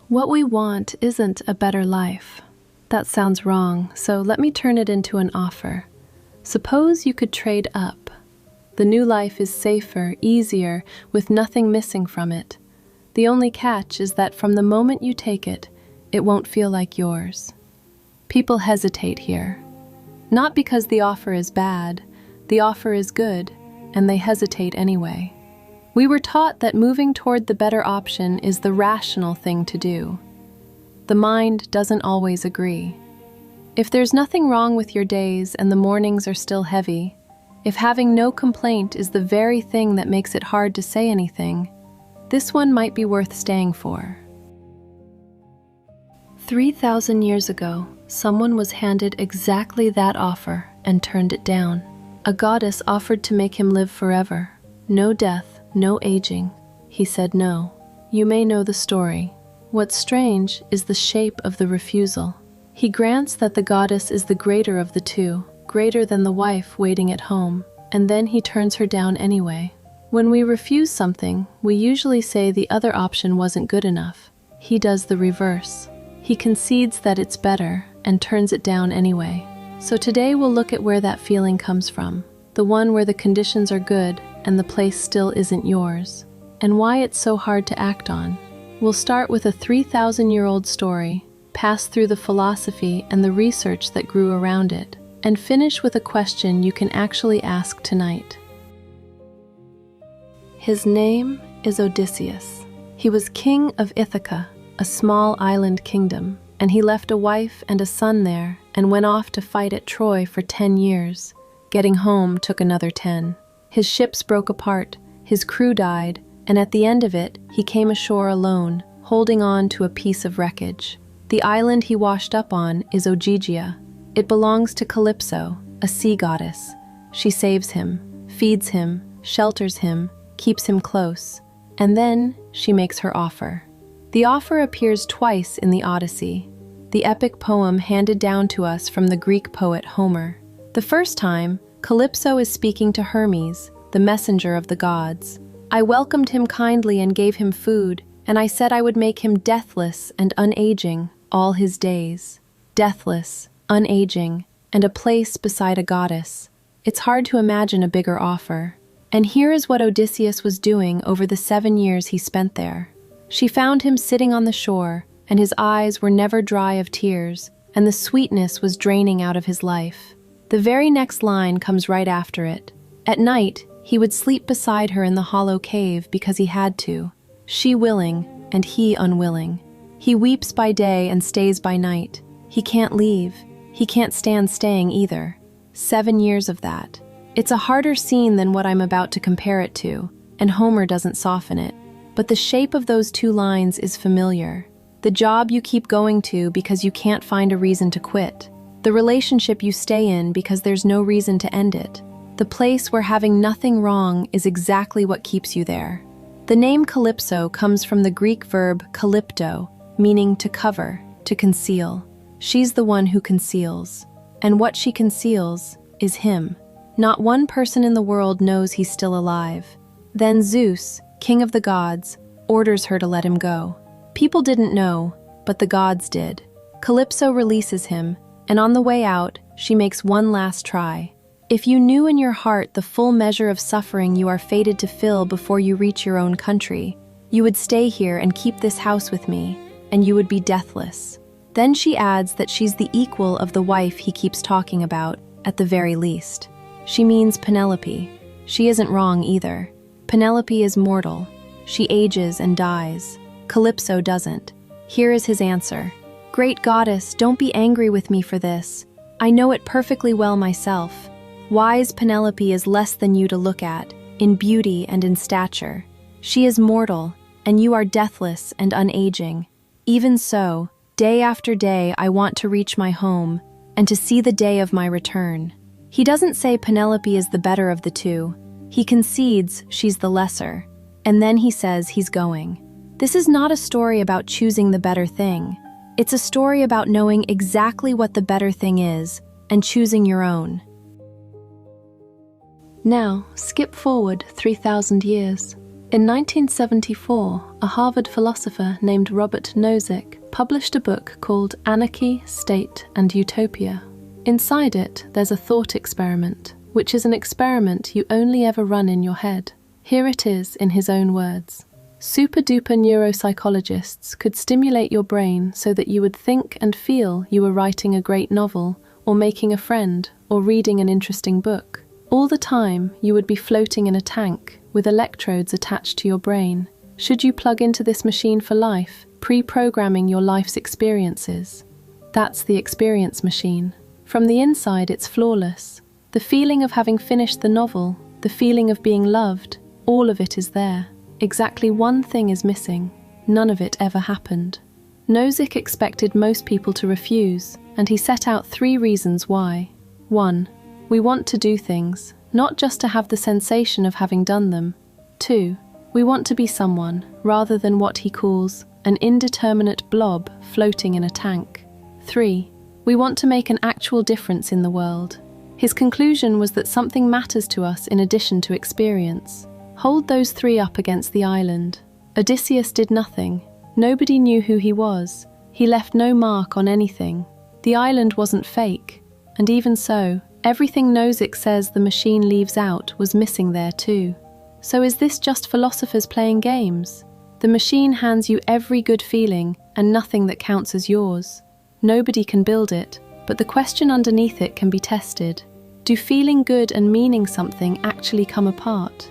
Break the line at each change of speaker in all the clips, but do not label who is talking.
What we want isn't a better life. That sounds wrong, so let me turn it into an offer. Suppose you could trade up. The new life is safer, easier, with nothing missing from it. The only catch is that from the moment you take it, it won't feel like yours. People hesitate here. Not because the offer is bad, the offer is good, and they hesitate anyway. We were taught that moving toward the better option is the rational thing to do. The mind doesn't always agree. If there's nothing wrong with your days and the mornings are still heavy, if having no complaint is the very thing that makes it hard to say anything, this one might be worth staying for. 3,000 years ago, someone was handed exactly that offer and turned it down. A goddess offered to make him live forever. No death, no aging. He said no. You may know the story. What's strange is the shape of the refusal. He grants that the goddess is the greater of the two, greater than the wife waiting at home, and then he turns her down anyway. When we refuse something, we usually say the other option wasn't good enough. He does the reverse. He concedes that it's better and turns it down anyway. So today we'll look at where that feeling comes from, the one where the conditions are good and the place still isn't yours, and why it's so hard to act on. We'll start with a 3,000-year-old story, pass through the philosophy and the research that grew around it, and finish with a question you can actually ask tonight. His name is Odysseus. He was king of Ithaca, a small island kingdom, and he left a wife and a son there and went off to fight at Troy for 10 years. Getting home took another 10. His ships broke apart, his crew died, and at the end of it, he came ashore alone, holding on to a piece of wreckage. The island he washed up on is Ogygia. It belongs to Calypso, a sea goddess. She saves him, feeds him, shelters him, keeps him close, and then she makes her offer. The offer appears twice in the Odyssey, the epic poem handed down to us from the Greek poet Homer. The first time, Calypso is speaking to Hermes, the messenger of the gods. I welcomed him kindly and gave him food, and I said I would make him deathless and unaging all his days. Deathless, unaging, and a place beside a goddess. It's hard to imagine a bigger offer. And here is what Odysseus was doing over the 7 years he spent there. She found him sitting on the shore, and his eyes were never dry of tears, and the sweetness was draining out of his life. The very next line comes right after it. At night, he would sleep beside her in the hollow cave because he had to. She willing, and he unwilling. He weeps by day and stays by night. He can't leave. He can't stand staying either. 7 years of that. It's a harder scene than what I'm about to compare it to, and Homer doesn't soften it. But the shape of those 2 lines is familiar. The job you keep going to because you can't find a reason to quit. The relationship you stay in because there's no reason to end it. The place where having nothing wrong is exactly what keeps you there. The name Calypso comes from the Greek verb kalypto, meaning to cover, to conceal. She's the one who conceals. And what she conceals is him. Not one person in the world knows he's still alive. Then Zeus, king of the gods, orders her to let him go. People didn't know, but the gods did. Calypso releases him, and on the way out, she makes one last try. If you knew in your heart the full measure of suffering you are fated to fill before you reach your own country, you would stay here and keep this house with me, and you would be deathless. Then she adds that she's the equal of the wife he keeps talking about, at the very least. She means Penelope. She isn't wrong either. Penelope is mortal. She ages and dies. Calypso doesn't. Here is his answer. Great goddess, don't be angry with me for this. I know it perfectly well myself. Wise Penelope is less than you to look at, in beauty and in stature. She is mortal, and you are deathless and unaging. Even so, day after day I want to reach my home, and to see the day of my return. He doesn't say Penelope is the better of the two. He concedes she's the lesser, and then he says he's going. This is not a story about choosing the better thing. It's a story about knowing exactly what the better thing is, and choosing your own. Now, skip forward 3,000 years. In 1974, a Harvard philosopher named Robert Nozick published a book called Anarchy, State, and Utopia. Inside it, there's a thought experiment, which is an experiment you only ever run in your head. Here it is in his own words. Super-duper neuropsychologists could stimulate your brain so that you would think and feel you were writing a great novel, or making a friend, or reading an interesting book. All the time, you would be floating in a tank, with electrodes attached to your brain. Should you plug into this machine for life, pre-programming your life's experiences? That's the experience machine. From the inside, it's flawless. The feeling of having finished the novel, the feeling of being loved, all of it is there. Exactly one thing is missing. None of it ever happened. Nozick expected most people to refuse, and he set out 3 reasons why. 1. We want to do things, not just to have the sensation of having done them. 2. We want to be someone, rather than what he calls an indeterminate blob floating in a tank. 3. We want to make an actual difference in the world. His conclusion was that something matters to us in addition to experience. Hold those 3 up against the island. Odysseus did nothing. Nobody knew who he was. He left no mark on anything. The island wasn't fake. And even so, everything Nozick says the machine leaves out was missing there too. So is this just philosophers playing games? The machine hands you every good feeling and nothing that counts as yours. Nobody can build it, but the question underneath it can be tested. Do feeling good and meaning something actually come apart?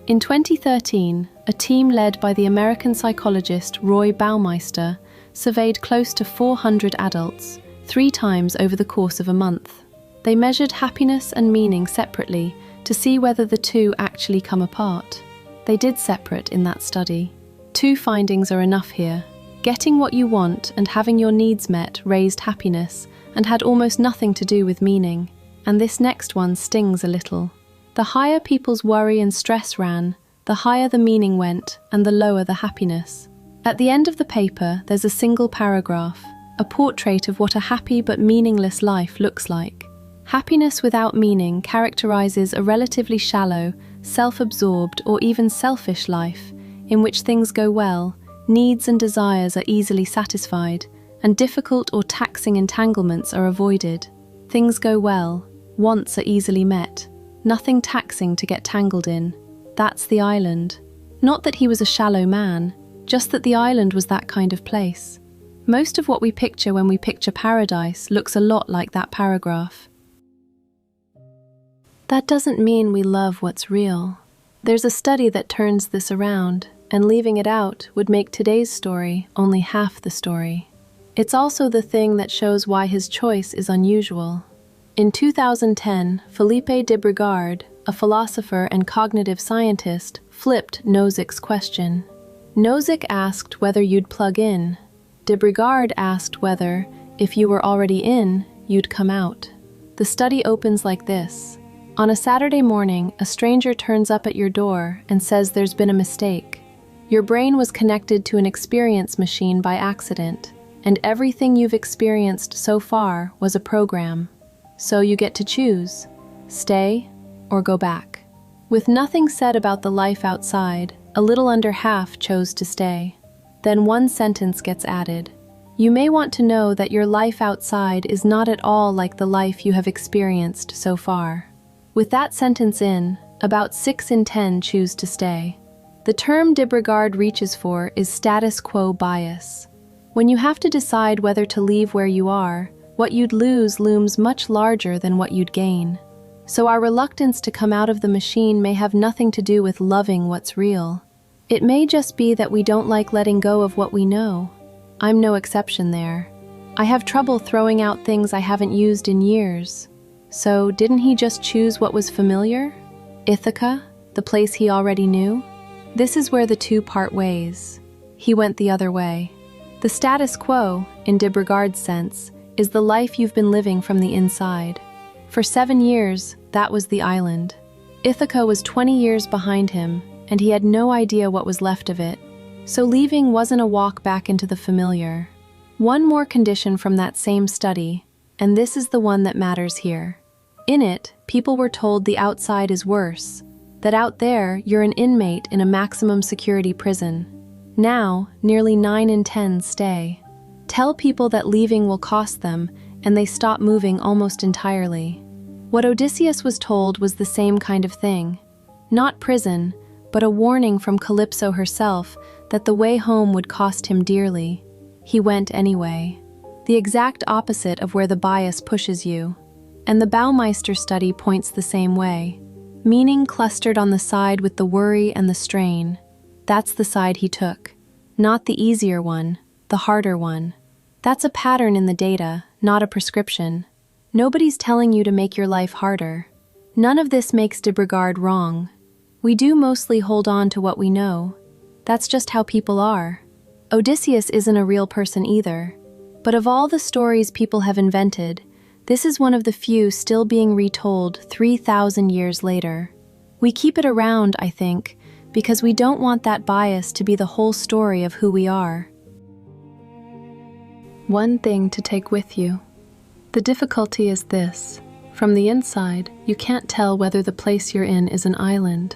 In 2013, a team led by the American psychologist Roy Baumeister surveyed close to 400 adults, 3 times over the course of a month. They measured happiness and meaning separately to see whether the 2 actually come apart. They did separate in that study. 2 findings are enough here. Getting what you want and having your needs met raised happiness and had almost nothing to do with meaning. And this next one stings a little. The higher people's worry and stress ran, the higher the meaning went and the lower the happiness. At the end of the paper, there's a single paragraph, a portrait of what a happy but meaningless life looks like. Happiness without meaning characterizes a relatively shallow, self-absorbed or even selfish life in which things go well, needs and desires are easily satisfied, and difficult or taxing entanglements are avoided. Things go well, wants are easily met, nothing taxing to get tangled in. That's the island. Not that he was a shallow man, just that the island was that kind of place. Most of what we picture when we picture paradise looks a lot like that paragraph. That doesn't mean we love what's real. There's a study that turns this around, and leaving it out would make today's story only half the story. It's also the thing that shows why his choice is unusual. In 2010, Philippe de Brigard, a philosopher and cognitive scientist, flipped Nozick's question. Nozick asked whether you'd plug in. De Brigard asked whether, if you were already in, you'd come out. The study opens like this. On a Saturday morning, a stranger turns up at your door and says there's been a mistake. Your brain was connected to an experience machine by accident, and everything you've experienced so far was a program. So you get to choose, stay or go back. With nothing said about the life outside, a little under half chose to stay. Then one sentence gets added. You may want to know that your life outside is not at all like the life you have experienced so far. With that sentence in, about 6 in 10 choose to stay. The term de Brigard reaches for is status quo bias. When you have to decide whether to leave where you are, what you'd lose looms much larger than what you'd gain. So our reluctance to come out of the machine may have nothing to do with loving what's real. It may just be that we don't like letting go of what we know. I'm no exception there. I have trouble throwing out things I haven't used in years. So didn't he just choose what was familiar? Ithaca, the place he already knew? This is where the 2 part ways. He went the other way. The status quo, in de Brigard's sense, is the life you've been living from the inside. For 7 years, that was the island. Ithaca was 20 years behind him, and he had no idea what was left of it. So leaving wasn't a walk back into the familiar. One more condition from that same study, and this is the one that matters here. In it, people were told the outside is worse, that out there you're an inmate in a maximum security prison. Now, nearly 9 in 10 stay. Tell people that leaving will cost them, and they stop moving almost entirely. What Odysseus was told was the same kind of thing. Not prison, but a warning from Calypso herself that the way home would cost him dearly. He went anyway. The exact opposite of where the bias pushes you. And the Baumeister study points the same way. Meaning clustered on the side with the worry and the strain. That's the side he took. Not the easier one, the harder one. That's a pattern in the data, not a prescription. Nobody's telling you to make your life harder. None of this makes de Brigard wrong. We do mostly hold on to what we know. That's just how people are. Odysseus isn't a real person either. But of all the stories people have invented, this is one of the few still being retold 3,000 years later. We keep it around, I think, because we don't want that bias to be the whole story of who we are. One thing to take with you. The difficulty is this. From the inside, you can't tell whether the place you're in is an island.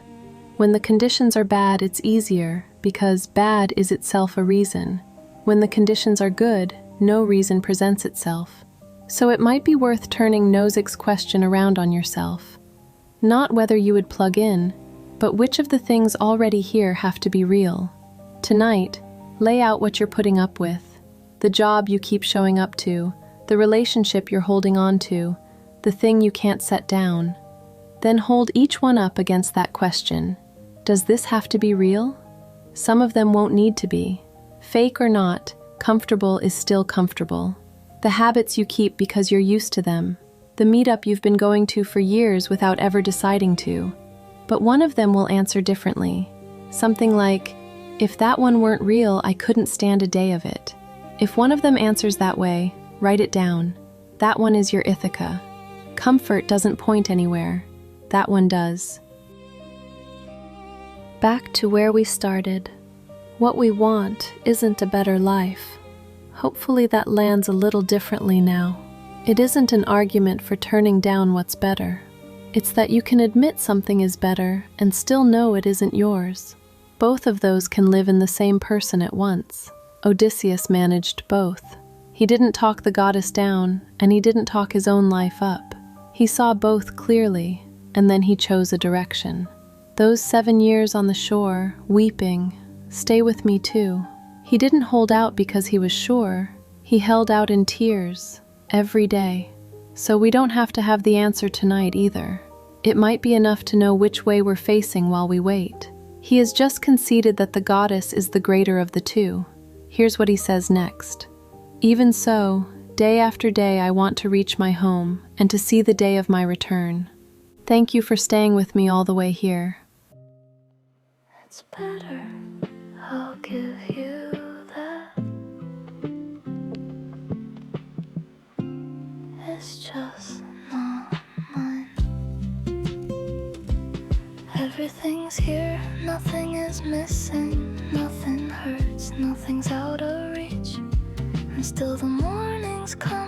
When the conditions are bad, it's easier, because bad is itself a reason. When the conditions are good, no reason presents itself. So it might be worth turning Nozick's question around on yourself. Not whether you would plug in, but which of the things already here have to be real. Tonight, lay out what you're putting up with. The job you keep showing up to, the relationship you're holding on to, the thing you can't set down. Then hold each one up against that question. Does this have to be real? Some of them won't need to be. Fake or not, comfortable is still comfortable. The habits you keep because you're used to them. The meetup you've been going to for years without ever deciding to. But one of them will answer differently. Something like, if that one weren't real, I couldn't stand a day of it. If one of them answers that way, write it down. That one is your Ithaca. Comfort doesn't point anywhere. That one does. Back to where we started. What we want isn't a better life. Hopefully that lands a little differently now. It isn't an argument for turning down what's better. It's that you can admit something is better and still know it isn't yours. Both of those can live in the same person at once. Odysseus managed both. He didn't talk the goddess down, and he didn't talk his own life up. He saw both clearly, and then he chose a direction. Those 7 years on the shore, weeping, stay with me too. He didn't hold out because he was sure. He held out in tears, every day. So we don't have to have the answer tonight either. It might be enough to know which way we're facing while we wait. He has just conceded that the goddess is the greater of the two. Here's what he says next. Even so, day after day I want to reach my home and to see the day of my return. Thank you for staying with me all the way here.
It's better, I'll give you that. It's just not mine. Everything's here, nothing is missing, nothing hurts, nothing's out of reach. And still the mornings come